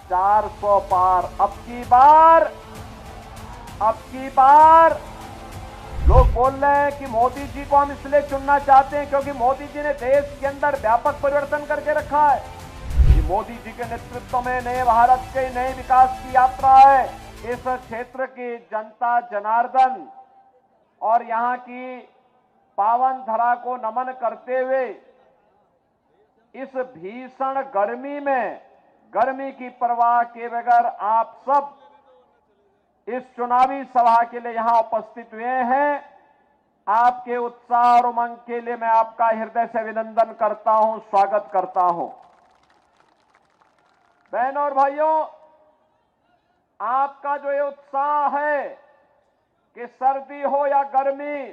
400 पार। अब की बार लोग बोल रहे हैं कि मोदी जी को हम इसलिए चुनना चाहते हैं क्योंकि मोदी जी ने देश के अंदर व्यापक परिवर्तन करके रखा है। ये मोदी जी के नेतृत्व में नए भारत के नए विकास की यात्रा है। इस क्षेत्र की जनता जनार्दन और यहाँ की पावन धरा को नमन करते हुए इस भीषण गर्मी की परवाह किए बगैर आप सब इस चुनावी सभा के लिए यहां उपस्थित हुए हैं। आपके उत्साह और उमंग के लिए मैं आपका हृदय से अभिनंदन करता हूं, स्वागत करता हूं। बहनों और भाइयों, आपका जो ये उत्साह है कि सर्दी हो या गर्मी,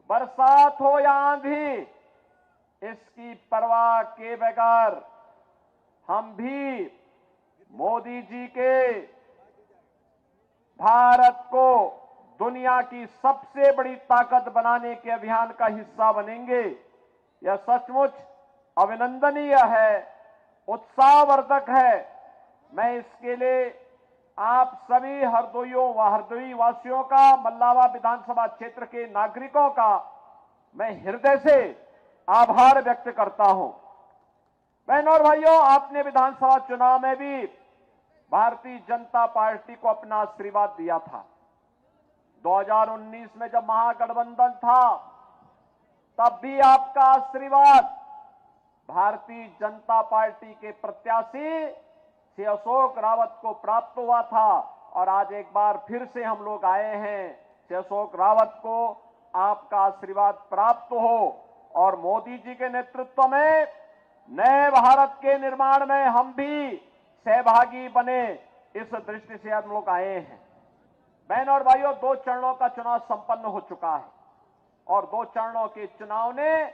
बरसात हो या आंधी, इसकी परवाह किए बगैर हम भी मोदी जी के भारत को दुनिया की सबसे बड़ी ताकत बनाने के अभियान का हिस्सा बनेंगे। यह सचमुच अभिनंदनीय है, उत्साहवर्धक है। मैं इसके लिए आप सभी हरदोई वासियों का, मल्लावा विधानसभा क्षेत्र के नागरिकों का मैं हृदय से आभार व्यक्त करता हूं। बहनों और भाइयों, आपने विधानसभा चुनाव में भी भारतीय जनता पार्टी को अपना आशीर्वाद दिया था। 2019 में जब महागठबंधन था, तब भी आपका आशीर्वाद भारतीय जनता पार्टी के प्रत्याशी श्री अशोक रावत को प्राप्त हुआ था। और आज एक बार फिर से हम लोग आए हैं, श्री अशोक रावत को आपका आशीर्वाद प्राप्त हो और मोदी जी के नेतृत्व में नए भारत के निर्माण में हम भी सहभागी बने, इस दृष्टि से हम लोग आए हैं। बहनों और भाइयों, 2 चरणों का चुनाव संपन्न हो चुका है और 2 चरणों के चुनाव ने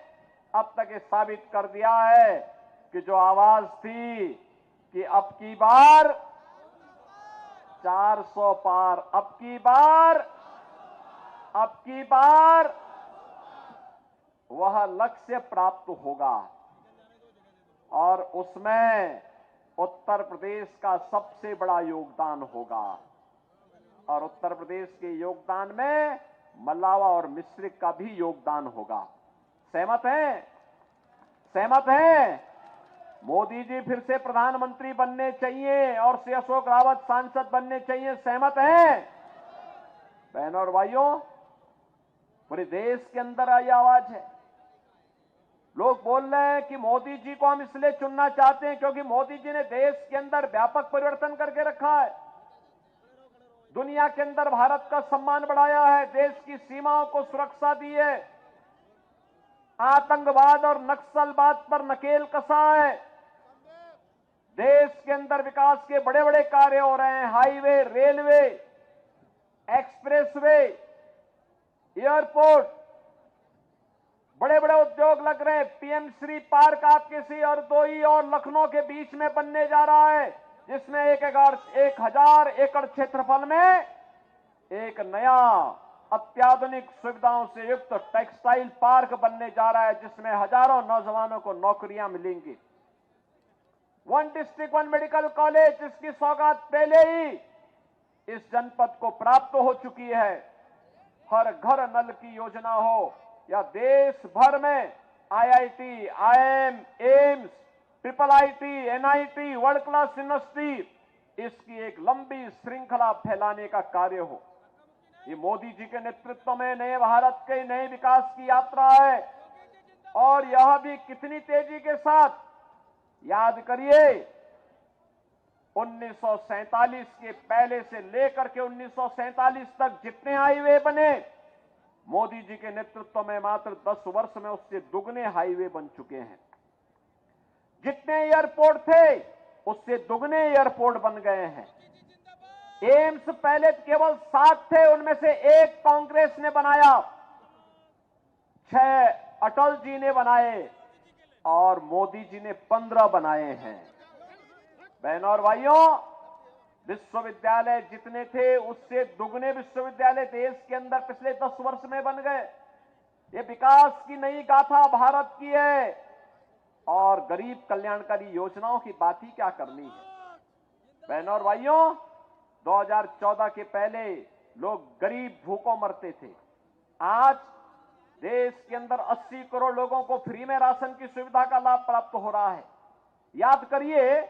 अब तक ये साबित कर दिया है कि जो आवाज थी कि अब की बार 400 पार, अब की बार वह लक्ष्य प्राप्त होगा और उसमें उत्तर प्रदेश का सबसे बड़ा योगदान होगा। और उत्तर प्रदेश के योगदान में मल्लावा और मिश्रिक का भी योगदान होगा। सहमत हैं? मोदी जी फिर से प्रधानमंत्री बनने चाहिए और श्री अशोक रावत सांसद बनने चाहिए। सहमत हैं? बहनों और भाइयों, पूरे देश के अंदर आई आवाज है। लोग बोल रहे हैं कि मोदी जी को हम इसलिए चुनना चाहते हैं क्योंकि मोदी जी ने देश के अंदर व्यापक परिवर्तन करके रखा है। दुनिया के अंदर भारत का सम्मान बढ़ाया है, देश की सीमाओं को सुरक्षा दी है, आतंकवाद और नक्सलवाद पर नकेल कसा है। देश के अंदर विकास के बड़े बड़े कार्य हो रहे हैं, हाईवे, रेलवे, एक्सप्रेसवे, एयरपोर्ट, बड़े बड़े उद्योग लग रहे हैं। पीएम श्री पार्क आपके श्री हरदोई और लखनऊ के बीच में बनने जा रहा है, जिसमें 1000 एकड़ क्षेत्रफल में एक नया अत्याधुनिक सुविधाओं से युक्त टेक्सटाइल पार्क बनने जा रहा है, जिसमें हजारों नौजवानों को नौकरियां मिलेंगी। 1 डिस्ट्रिक्ट 1 मेडिकल कॉलेज, जिसकी सौगात पहले ही इस जनपद को प्राप्त हो चुकी है। हर घर नल की योजना हो या देश भर में IIT, IIM, AIIMS, IIIT, NIT, world class university, इसकी एक लंबी श्रृंखला फैलाने का कार्य हो। ये मोदी जी के नेतृत्व में नए भारत के नए विकास की यात्रा है और यह भी कितनी तेजी के साथ। याद करिए, 1947 के पहले से लेकर के 1947 तक जितने हाईवे बने, मोदी जी के नेतृत्व में मात्र 10 वर्ष में उससे दुगने हाईवे बन चुके हैं। जितने एयरपोर्ट थे, उससे दुगने एयरपोर्ट बन गए हैं। एम्स पहले केवल 7 थे, उनमें से 1 कांग्रेस ने बनाया, 6 अटल जी ने बनाए और मोदी जी ने 15 बनाए हैं। बहनों और भाइयों, विश्वविद्यालय जितने थे, उससे दुगने विश्वविद्यालय देश के अंदर पिछले 10 वर्ष में बन गए। ये विकास की नई गाथा भारत की है और गरीब कल्याणकारी योजनाओं की बात ही क्या करनी है। बहनों और भाइयों, 2014 के पहले लोग गरीब भूखों मरते थे। आज देश के अंदर 80 करोड़ लोगों को फ्री में राशन की सुविधा का लाभ प्राप्त हो रहा है। याद करिए,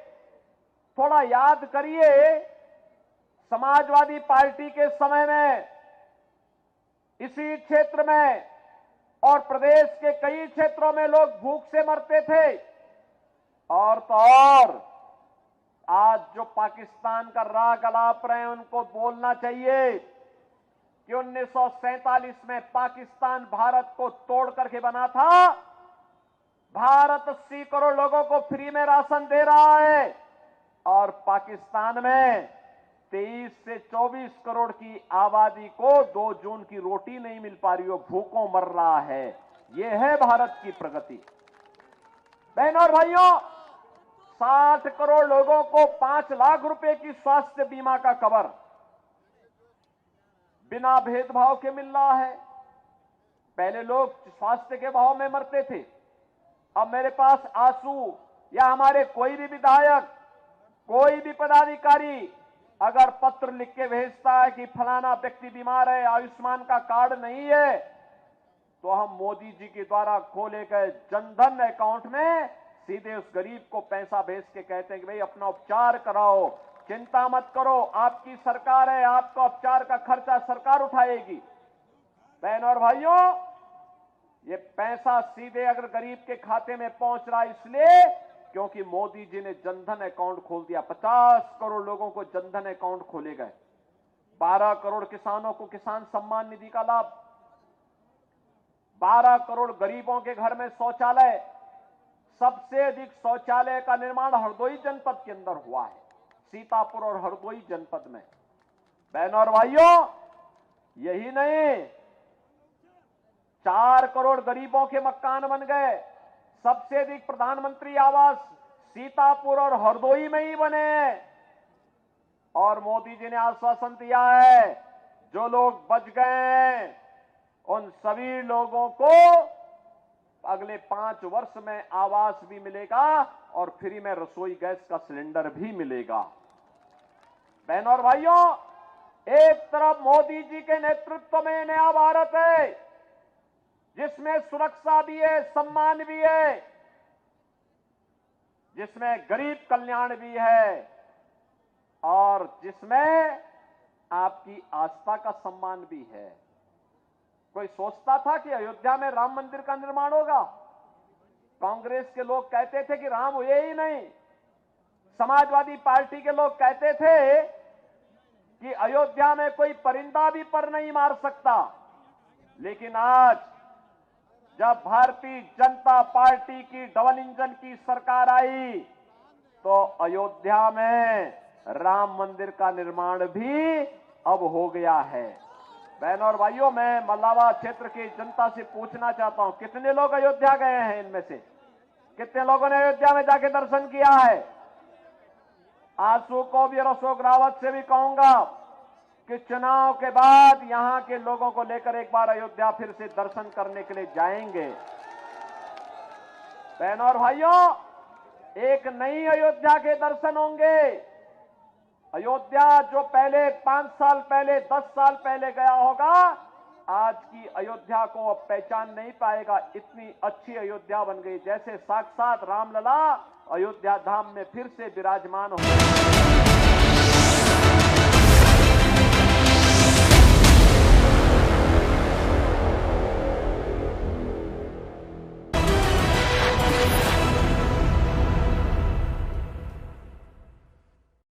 थोड़ा याद करिए, समाजवादी पार्टी के समय में इसी क्षेत्र में और प्रदेश के कई क्षेत्रों में लोग भूख से मरते थे। और तो और आज जो पाकिस्तान का राग अलाप रहे हैं, उनको बोलना चाहिए कि 1947 में पाकिस्तान भारत को तोड़ करके बना था। भारत 80 करोड़ लोगों को फ्री में राशन दे रहा है और पाकिस्तान में 23 से 24 करोड़ की आबादी को 2 जून की रोटी नहीं मिल पा रही हो, भूखों मर रहा है। यह है भारत की प्रगति। बहनों और भाइयों, 60 करोड़ लोगों को 5 लाख रुपए की स्वास्थ्य बीमा का कवर बिना भेदभाव के मिल रहा है। पहले लोग स्वास्थ्य के भाव में मरते थे, अब मेरे पास आंसू या हमारे कोई भी विधायक, कोई भी पदाधिकारी अगर पत्र लिख के भेजता है कि फलाना व्यक्ति बीमार है, आयुष्मान का कार्ड नहीं है, तो हम मोदी जी के द्वारा खोले गए जनधन अकाउंट में सीधे उस गरीब को पैसा भेज के कहते हैं कि भाई अपना उपचार कराओ, चिंता मत करो, आपकी सरकार है, आपका उपचार का खर्चा सरकार उठाएगी। बहनों और भाइयों, ये पैसा सीधे अगर गरीब के खाते में पहुंच रहा है इसलिए क्योंकि मोदी जी ने जनधन अकाउंट खोल दिया। 50 करोड़ लोगों को जनधन अकाउंट खोले गए। 12 करोड़ किसानों को किसान सम्मान निधि का लाभ, 12 करोड़ गरीबों के घर में शौचालय। सबसे अधिक शौचालय का निर्माण हरदोई जनपद के अंदर हुआ है, सीतापुर और हरदोई जनपद में। बहनों और भाइयों, यही नहीं, 4 करोड़ गरीबों के मकान बन गए। सबसे अधिक प्रधानमंत्री आवास सीतापुर और हरदोई में ही बने हैं। और मोदी जी ने आश्वासन दिया है, जो लोग बच गए हैं उन सभी लोगों को अगले 5 वर्ष में आवास भी मिलेगा और फ्री में रसोई गैस का सिलेंडर भी मिलेगा। बहनों और भाइयों, एक तरफ मोदी जी के नेतृत्व में नया भारत है जिसमें सुरक्षा भी है, सम्मान भी है, जिसमें गरीब कल्याण भी है और जिसमें आपकी आस्था का सम्मान भी है। कोई सोचता था कि अयोध्या में राम मंदिर का निर्माण होगा? कांग्रेस के लोग कहते थे कि राम हुए ही नहीं। समाजवादी पार्टी के लोग कहते थे कि अयोध्या में कोई परिंदा भी पर नहीं मार सकता। लेकिन आज जब भारतीय जनता पार्टी की डबल इंजन की सरकार आई तो अयोध्या में राम मंदिर का निर्माण भी अब हो गया है। बहनों और भाइयों, मैं मल्लावा क्षेत्र की जनता से पूछना चाहता हूं, कितने लोग अयोध्या गए हैं? इनमें से कितने लोगों ने अयोध्या में जाके दर्शन किया है? आंसू को भी और अशोक रावत से भी कहूंगा कि चुनाव के बाद यहां के लोगों को लेकर एक बार अयोध्या फिर से दर्शन करने के लिए जाएंगे। बहनों और भाइयों, एक नई अयोध्या के दर्शन होंगे। अयोध्या जो पहले 5 साल पहले, 10 साल पहले गया होगा, आज की अयोध्या को अब पहचान नहीं पाएगा। इतनी अच्छी अयोध्या बन गई, जैसे साक्षात रामलला अयोध्या धाम में फिर से विराजमान हो।